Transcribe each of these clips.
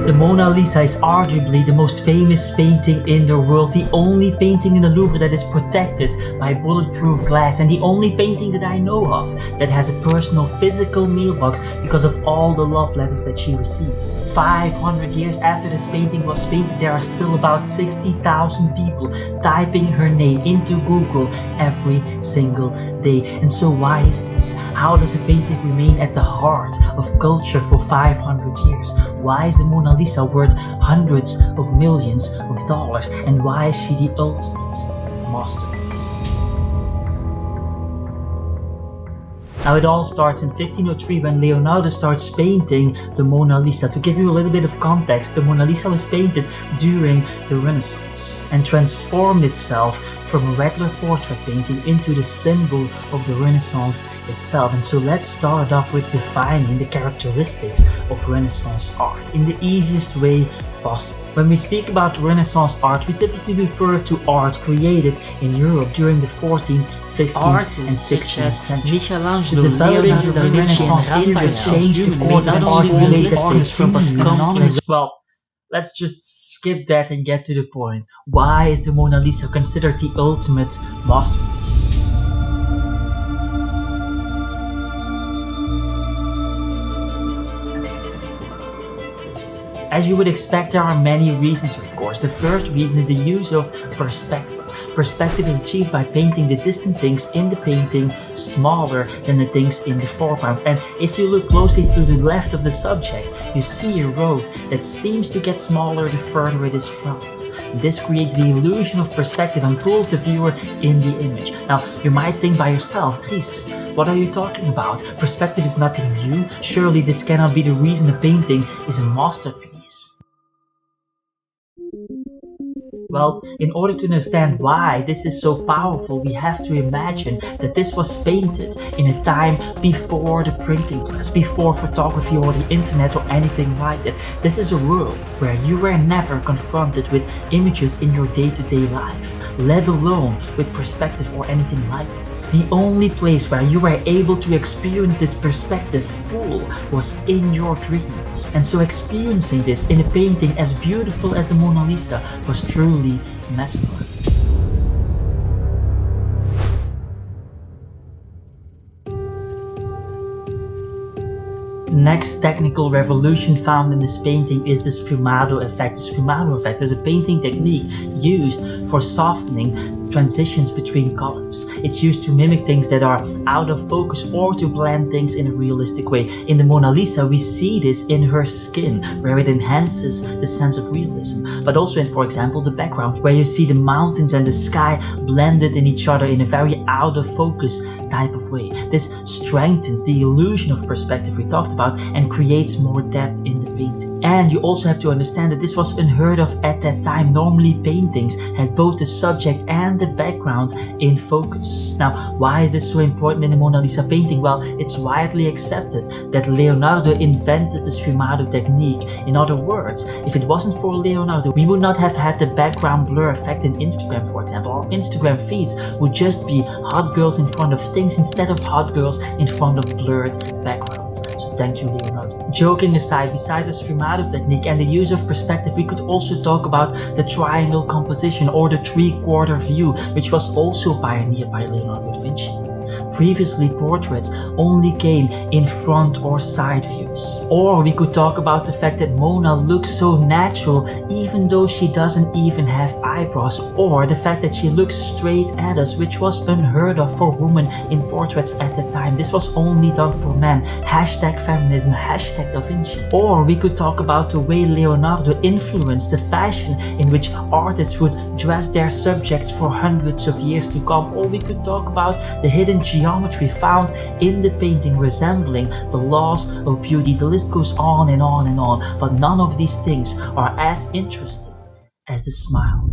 The Mona Lisa is arguably the most famous painting in the world, the only painting in the Louvre that is protected by bulletproof glass, and the only painting that I know of that has a personal physical mailbox because of all the love letters that she receives. 500 years after this painting was painted, there are still about 60,000 people typing her name into Google every single day. And so why is this? How does a painting remain at the heart of culture for 500 years? Why is the Mona Lisa worth hundreds of millions of dollars? And why is she the ultimate masterpiece? Now it all starts in 1503 when Leonardo starts painting the Mona Lisa. To give you a little bit of context, the Mona Lisa was painted during the Renaissance and transformed itself from a regular portrait painting into the symbol of the Renaissance itself. And so let's start off with defining the characteristics of Renaissance art in the easiest way possible. When we speak about Renaissance art, we typically refer to art created in Europe during the 14th, 15th and 16th centuries. The development of the Renaissance period changed the course of art related to Well, let's just skip that and get to the point. Why is the Mona Lisa considered the ultimate masterpiece? As you would expect, there are many reasons, of course. The first reason is the use of perspective. Perspective is achieved by painting the distant things in the painting smaller than the things in the foreground. And if you look closely to the left of the subject, you see a road that seems to get smaller the further it is from us. This creates the illusion of perspective and pulls the viewer in the image. Now, you might think by yourself, Dries, what are you talking about? Perspective is nothing new. Surely this cannot be the reason a painting is a masterpiece. Well, in order to understand why this is so powerful, we have to imagine that this was painted in a time before the printing press, before photography or the internet or anything like that. This is a world where you were never confronted with images in your day-to-day life, let alone with perspective or anything like that. The only place where you were able to experience this perspective pool was in your dreams. And so experiencing this in a painting as beautiful as the Mona Lisa was truly mesmerizing. The next technical revolution found in this painting is the Sfumato effect. The Sfumato effect is a painting technique used for softening transitions between colors. It's used to mimic things that are out of focus or to blend things in a realistic way. In the Mona Lisa, we see this in her skin, where it enhances the sense of realism, but also in, for example, the background, where you see the mountains and the sky blended in each other in a very out of focus type of way. This strengthens the illusion of perspective we talked about and creates more depth in the painting. And you also have to understand that this was unheard of at that time. Normally paintings had both the subject and the background in focus. Now, why is this so important in the Mona Lisa painting? Well, it's widely accepted that Leonardo invented the Sfumato technique. In other words, if it wasn't for Leonardo, we would not have had the background blur effect in Instagram, for example. Our Instagram feeds would just be hot girls in front of things instead of hot girls in front of blurred backgrounds. So thank you, Leonardo. Joking aside, besides the Sfumato technique and the use of perspective, we could also talk about the triangle composition or the three-quarter view, which was also pioneered by Leonardo da Vinci. Previously, portraits only came in front or side views. Or we could talk about the fact that Mona looks so natural even though she doesn't even have eyebrows. Or the fact that she looks straight at us, which was unheard of for women in portraits at the time. This was only done for men. #feminism, #Da Vinci. Or we could talk about the way Leonardo influenced the fashion in which artists would dress their subjects for hundreds of years to come. Or we could talk about the hidden geometry found in the painting resembling the laws of beauty. The list goes on and on and on, but none of these things are as interesting as the smile.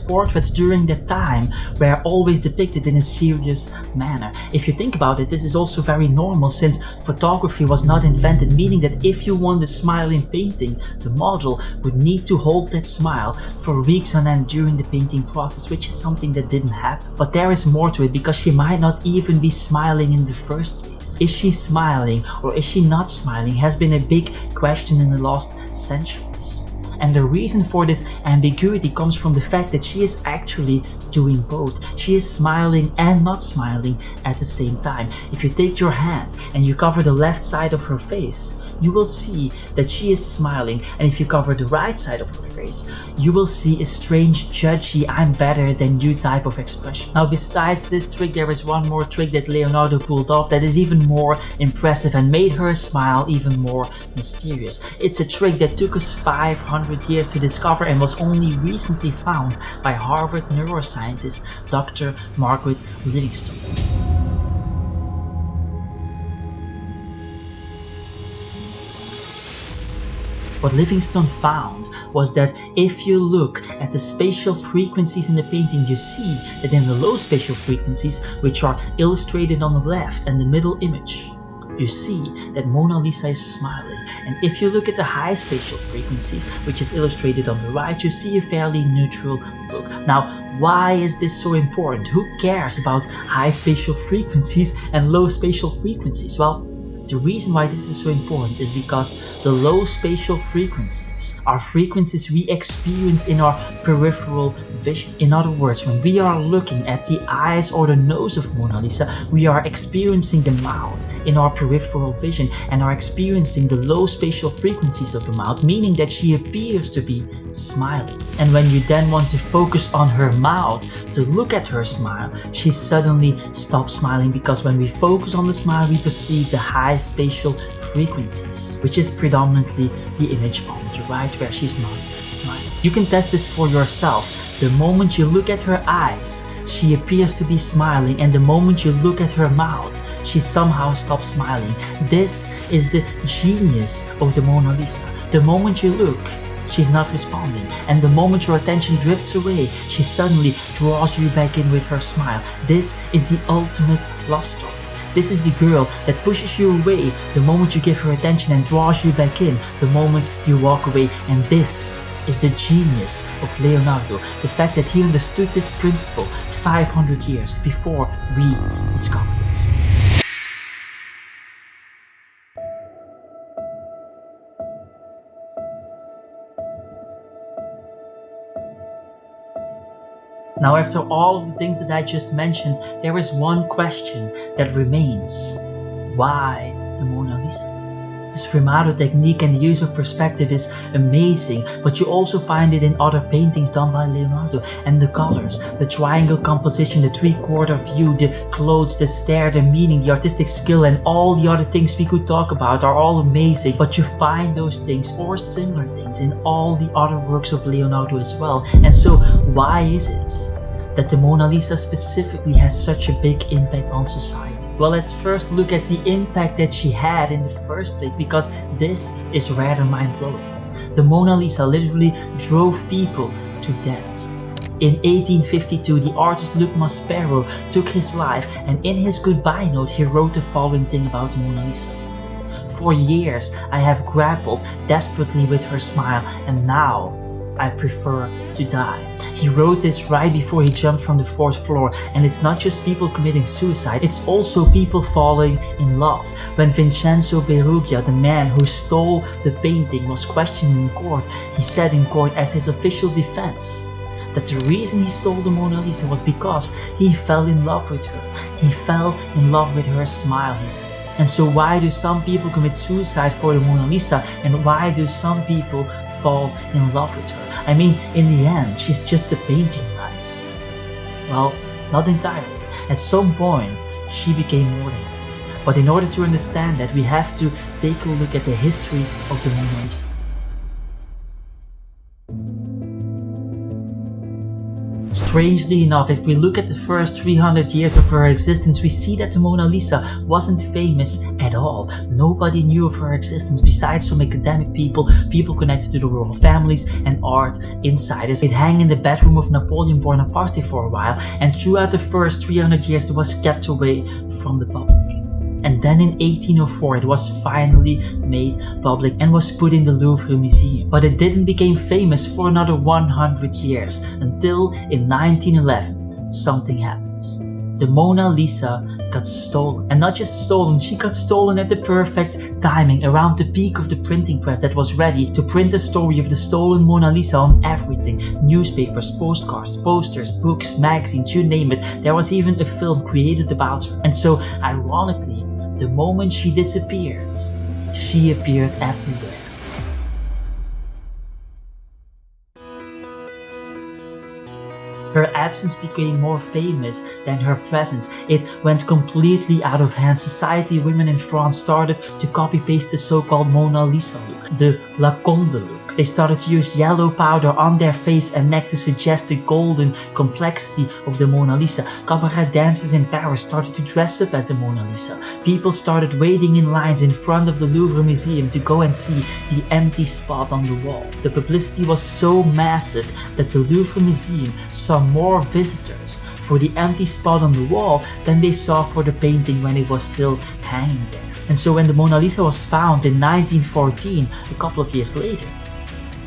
portraits during that time were always depicted in a serious manner. If you think about it, this is also very normal since photography was not invented, meaning that if you want a smiling painting, the model would need to hold that smile for weeks on end during the painting process, which is something that didn't happen. But there is more to it, because she might not even be smiling in the first place. Is she smiling or is she not smiling has been a big question in the last centuries. And the reason for this ambiguity comes from the fact that she is actually doing both. She is smiling and not smiling at the same time. If you take your hand and you cover the left side of her face, you will see that she is smiling, and if you cover the right side of her face, you will see a strange, judgy, I'm better than you type of expression. Now, besides this trick, there is one more trick that Leonardo pulled off that is even more impressive and made her smile even more mysterious. It's a trick that took us 500 years to discover and was only recently found by Harvard neuroscientist Dr. Margaret Livingstone. What Livingstone found was that if you look at the spatial frequencies in the painting, you see that in the low spatial frequencies, which are illustrated on the left and the middle image, you see that Mona Lisa is smiling. And if you look at the high spatial frequencies, which is illustrated on the right, you see a fairly neutral look. Now, why is this so important? Who cares about high spatial frequencies and low spatial frequencies? Well, the reason why this is so important is because the low spatial frequencies are frequencies we experience in our peripheral vision. In other words, when we are looking at the eyes or the nose of Mona Lisa, we are experiencing the mouth in our peripheral vision and are experiencing the low spatial frequencies of the mouth, meaning that she appears to be smiling. And when you then want to focus on her mouth to look at her smile, she suddenly stops smiling, because when we focus on the smile, we perceive the high spatial frequencies, which is predominantly the image on the right where she's not smiling. You can test this for yourself. The moment you look at her eyes, she appears to be smiling, and the moment you look at her mouth, she somehow stops smiling. This is the genius of the Mona Lisa. The moment you look, she's not responding, and the moment your attention drifts away, she suddenly draws you back in with her smile. This is the ultimate love story. This is the girl that pushes you away the moment you give her attention and draws you back in the moment you walk away. And this is the genius of Leonardo, the fact that he understood this principle 500 years before we discovered it. Now, after all of the things that I just mentioned, there is one question that remains. Why the Mona Lisa? The Sfumato technique and the use of perspective is amazing, but you also find it in other paintings done by Leonardo. And the colors, the triangle composition, the three-quarter view, the clothes, the stare, the meaning, the artistic skill, and all the other things we could talk about are all amazing. But you find those things or similar things in all the other works of Leonardo as well. And so, why is it that the Mona Lisa specifically has such a big impact on society? Well, let's first look at the impact that she had in the first place, because this is rather mind-blowing. The Mona Lisa literally drove people to death. In 1852, the artist Luc Maspero took his life, and in his goodbye note, he wrote the following thing about the Mona Lisa. For years, I have grappled desperately with her smile, and now I prefer to die. He wrote this right before he jumped from the 4th floor, and it's not just people committing suicide, it's also people falling in love. When Vincenzo Berrugia, the man who stole the painting, was questioned in court, he said in court as his official defense that the reason he stole the Mona Lisa was because he fell in love with her. He fell in love with her smile, he said. And so why do some people commit suicide for the Mona Lisa, and why do some people fall in love with her? I mean, in the end, she's just a painting, right? Well, not entirely. At some point, she became more than that. But in order to understand that, we have to take a look at the history of the Mona Lisa. Strangely enough, if we look at the first 300 years of her existence, we see that the Mona Lisa wasn't famous at all. Nobody knew of her existence besides some academic people, people connected to the royal families and art insiders. It hung in the bedroom of Napoleon Bonaparte for a while, and throughout the first 300 years it was kept away from the public. And then in 1804 it was finally made public and was put in the Louvre Museum. But it didn't become famous for another 100 years until in 1911 something happened. The Mona Lisa got stolen. And not just stolen, she got stolen at the perfect timing, around the peak of the printing press that was ready to print the story of the stolen Mona Lisa on everything. Newspapers, postcards, posters, books, magazines, you name it. There was even a film created about her. And so, ironically, the moment she disappeared, she appeared everywhere. Her absence became more famous than her presence. It went completely out of hand. Society, women in France started to copy-paste the so-called Mona Lisa look, the Laconde look. They started to use yellow powder on their face and neck to suggest the golden complexity of the Mona Lisa. Cabaret dancers in Paris started to dress up as the Mona Lisa. People started waiting in lines in front of the Louvre Museum to go and see the empty spot on the wall. The publicity was so massive that the Louvre Museum saw more visitors for the empty spot on the wall than they saw for the painting when it was still hanging there. And so when the Mona Lisa was found in 1914, a couple of years later,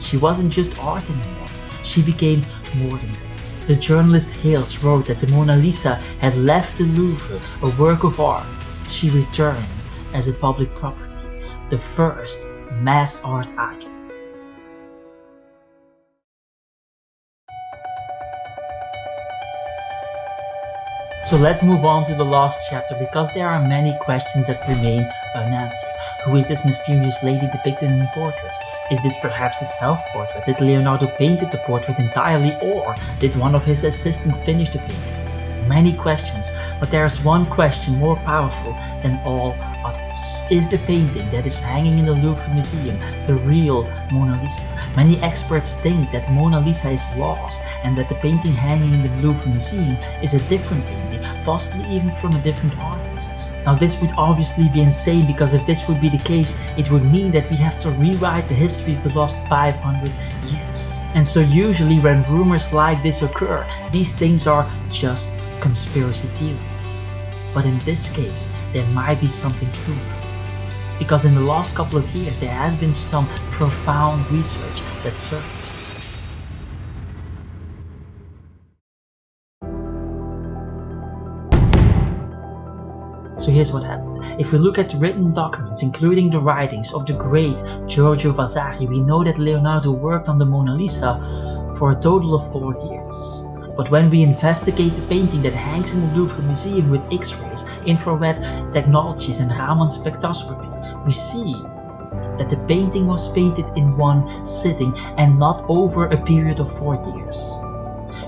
she wasn't just art anymore, she became more than that. The journalist Hales wrote that the Mona Lisa had left the Louvre, a work of art. She returned as a public property, the first mass art icon. So let's move on to the last chapter, because there are many questions that remain unanswered. Who is this mysterious lady depicted in the portrait? Is this perhaps a self-portrait? Did Leonardo paint the portrait entirely, or did one of his assistants finish the painting? Many questions, but there is one question more powerful than all others. Is the painting that is hanging in the Louvre Museum the real Mona Lisa? Many experts think that Mona Lisa is lost and that the painting hanging in the Louvre Museum is a different painting, possibly even from a different artist. Now this would obviously be insane, because if this would be the case, it would mean that we have to rewrite the history of the last 500 years. And so usually when rumors like this occur, these things are just conspiracy theories. But in this case, there might be something true about it. Because in the last couple of years, there has been some profound research that surfaced. So here's what happened. If we look at written documents, including the writings of the great Giorgio Vasari, we know that Leonardo worked on the Mona Lisa for a total of 4 years. But when we investigate the painting that hangs in the Louvre Museum with X-rays, infrared technologies and Raman spectroscopy, we see that the painting was painted in one sitting and not over a period of 4 years.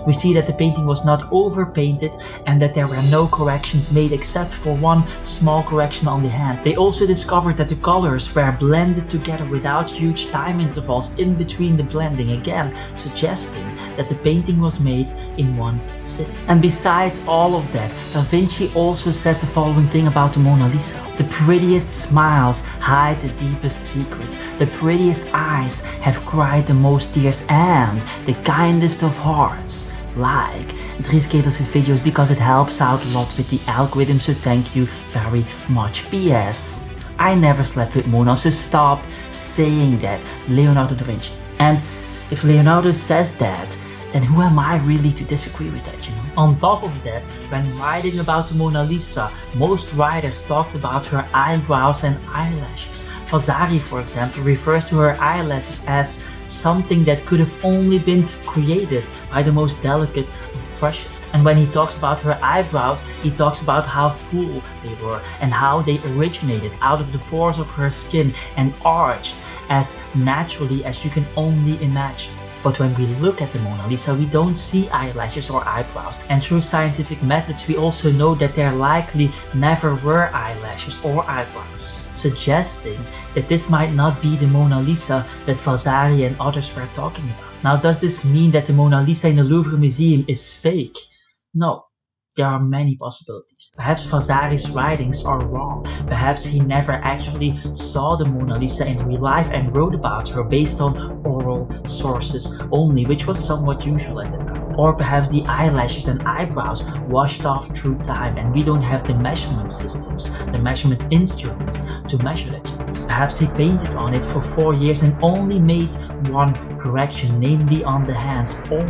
We see that the painting was not overpainted and that there were no corrections made except for one small correction on the hand. They also discovered that the colors were blended together without huge time intervals in between the blending, again suggesting that the painting was made in one sitting. And besides all of that, Da Vinci also said the following thing about the Mona Lisa. The prettiest smiles hide the deepest secrets. The prettiest eyes have cried the most tears, and the kindest of hearts like Dries Ketels' videos, because it helps out a lot with the algorithm, so thank you very much. P.S. I never slept with Mona, so stop saying that, Leonardo da Vinci. And if Leonardo says that, then who am I really to disagree with that, you know? On top of that, when writing about the Mona Lisa, most writers talked about her eyebrows and eyelashes. Vasari, for example, refers to her eyelashes as something that could have only been created by the most delicate of brushes. And when he talks about her eyebrows, he talks about how full they were and how they originated out of the pores of her skin and arched as naturally as you can only imagine. But when we look at the Mona Lisa, we don't see eyelashes or eyebrows. And through scientific methods, we also know that there likely never were eyelashes or eyebrows, suggesting that this might not be the Mona Lisa that Vasari and others were talking about. Now, does this mean that the Mona Lisa in the Louvre Museum is fake? No. There are many possibilities. Perhaps Vasari's writings are wrong. Perhaps he never actually saw the Mona Lisa in real life and wrote about her based on oral sources only, which was somewhat usual at the time. Or perhaps the eyelashes and eyebrows washed off through time and we don't have the measurement systems, the measurement instruments to measure that yet. Perhaps he painted on it for 4 years and only made one correction, namely on the hands. Or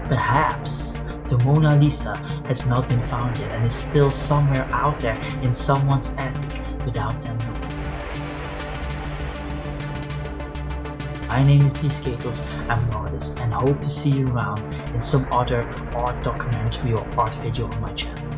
perhaps the Mona Lisa has not been found yet and is still somewhere out there in someone's attic without them knowing. My name is Dries Ketels, I'm an artist and hope to see you around in some other art documentary or art video on my channel.